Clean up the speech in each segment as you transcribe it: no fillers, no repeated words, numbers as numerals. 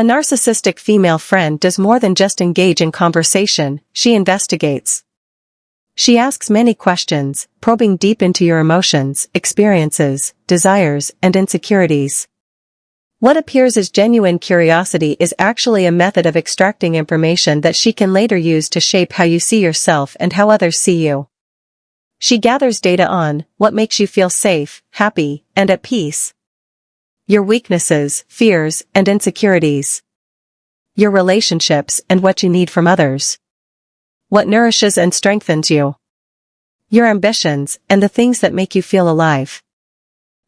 A narcissistic female friend does more than just engage in conversation, she investigates. She asks many questions, probing deep into your emotions, experiences, desires, and insecurities. What appears as genuine curiosity is actually a method of extracting information that she can later use to shape how you see yourself and how others see you. She gathers data on what makes you feel safe, happy, and at peace. Your weaknesses, fears, and insecurities. Your relationships and what you need from others. What nourishes and strengthens you. Your ambitions and the things that make you feel alive.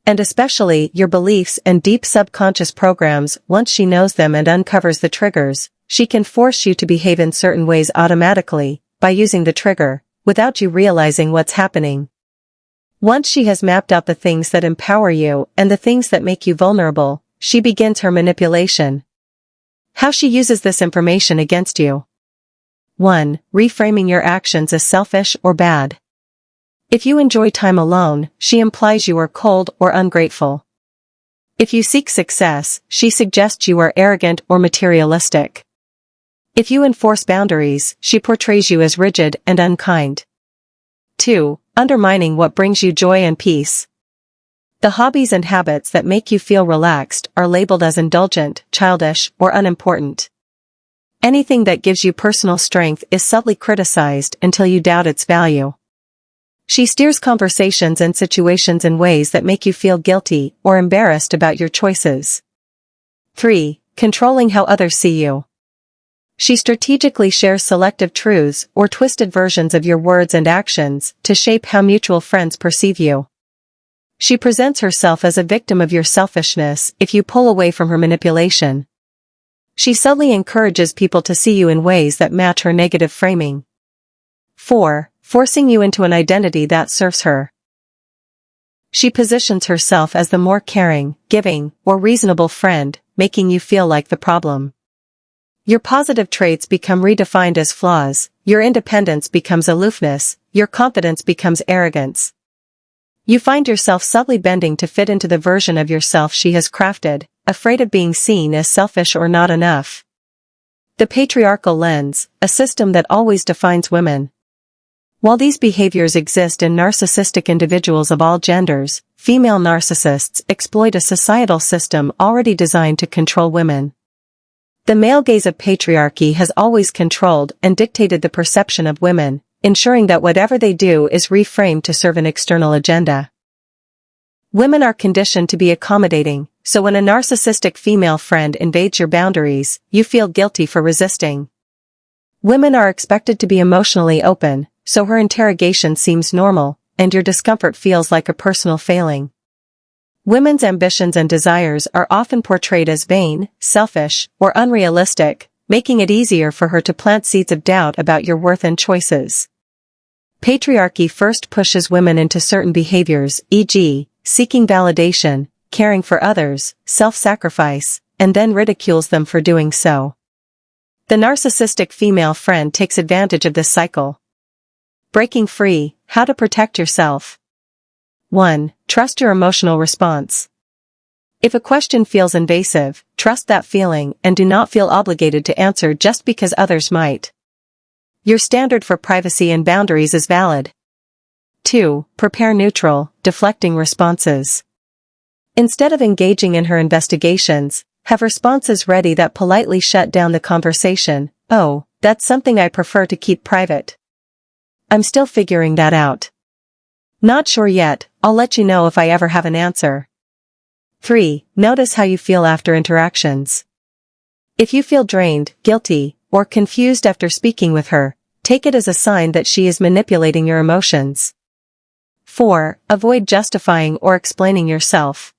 And especially your beliefs and deep subconscious programs. Once she knows them and uncovers the triggers, she can force you to behave in certain ways automatically, by using the trigger, without you realizing what's happening. Once she has mapped out the things that empower you and the things that make you vulnerable, she begins her manipulation. How she uses this information against you. 1. Reframing your actions as selfish or bad. If you enjoy time alone, she implies you are cold or ungrateful. If you seek success, she suggests you are arrogant or materialistic. If you enforce boundaries, she portrays you as rigid and unkind. 2. Undermining what brings you joy and peace. The hobbies and habits that make you feel relaxed are labeled as indulgent, childish, or unimportant. Anything that gives you personal strength is subtly criticized until you doubt its value. She steers conversations and situations in ways that make you feel guilty or embarrassed about your choices. 3. Controlling how others see you. She strategically shares selective truths or twisted versions of your words and actions to shape how mutual friends perceive you. She presents herself as a victim of your selfishness if you pull away from her manipulation. She subtly encourages people to see you in ways that match her negative framing. 4. Forcing you into an identity that serves her. She positions herself as the more caring, giving, or reasonable friend, making you feel like the problem. Your positive traits become redefined as flaws, your independence becomes aloofness, your confidence becomes arrogance. You find yourself subtly bending to fit into the version of yourself she has crafted, afraid of being seen as selfish or not enough. The patriarchal lens, a system that always defines women. While these behaviors exist in narcissistic individuals of all genders, female narcissists exploit a societal system already designed to control women. The male gaze of patriarchy has always controlled and dictated the perception of women, ensuring that whatever they do is reframed to serve an external agenda. Women are conditioned to be accommodating, so when a narcissistic female friend invades your boundaries, you feel guilty for resisting. Women are expected to be emotionally open, so her interrogation seems normal, and your discomfort feels like a personal failing. Women's ambitions and desires are often portrayed as vain, selfish, or unrealistic, making it easier for her to plant seeds of doubt about your worth and choices. Patriarchy first pushes women into certain behaviors, e.g., seeking validation, caring for others, self-sacrifice, and then ridicules them for doing so. The narcissistic female friend takes advantage of this cycle. Breaking free, how to protect yourself. 1. Trust your emotional response. If a question feels invasive, trust that feeling and do not feel obligated to answer just because others might. Your standard for privacy and boundaries is valid. 2. Prepare neutral, deflecting responses. Instead of engaging in her investigations, have responses ready that politely shut down the conversation. Oh, that's something I prefer to keep private. I'm still figuring that out. Not sure yet, I'll let you know if I ever have an answer. 3. Notice how you feel after interactions. If you feel drained, guilty, or confused after speaking with her, take it as a sign that she is manipulating your emotions. 4. Avoid justifying or explaining yourself.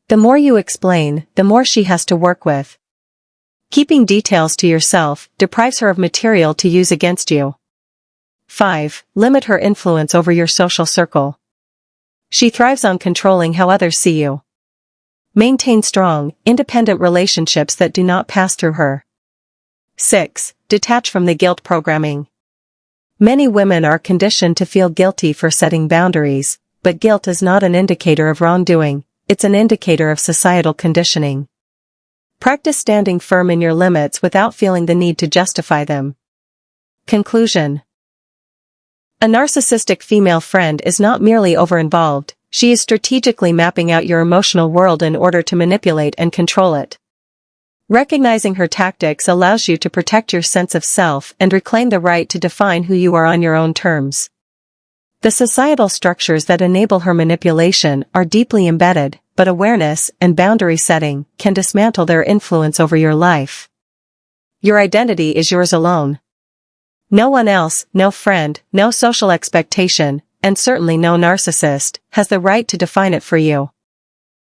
The more you explain, the more she has to work with. Keeping details to yourself deprives her of material to use against you. 5. Limit her influence over your social circle. She thrives on controlling how others see you. Maintain strong, independent relationships that do not pass through her. 6. Detach from the guilt programming. Many women are conditioned to feel guilty for setting boundaries, but guilt is not an indicator of wrongdoing, it's an indicator of societal conditioning. Practice standing firm in your limits without feeling the need to justify them. Conclusion. A narcissistic female friend is not merely over-involved, she is strategically mapping out your emotional world in order to manipulate and control it. Recognizing her tactics allows you to protect your sense of self and reclaim the right to define who you are on your own terms. The societal structures that enable her manipulation are deeply embedded, but awareness and boundary setting can dismantle their influence over your life. Your identity is yours alone. No one else, no friend, no social expectation, and certainly no narcissist, has the right to define it for you.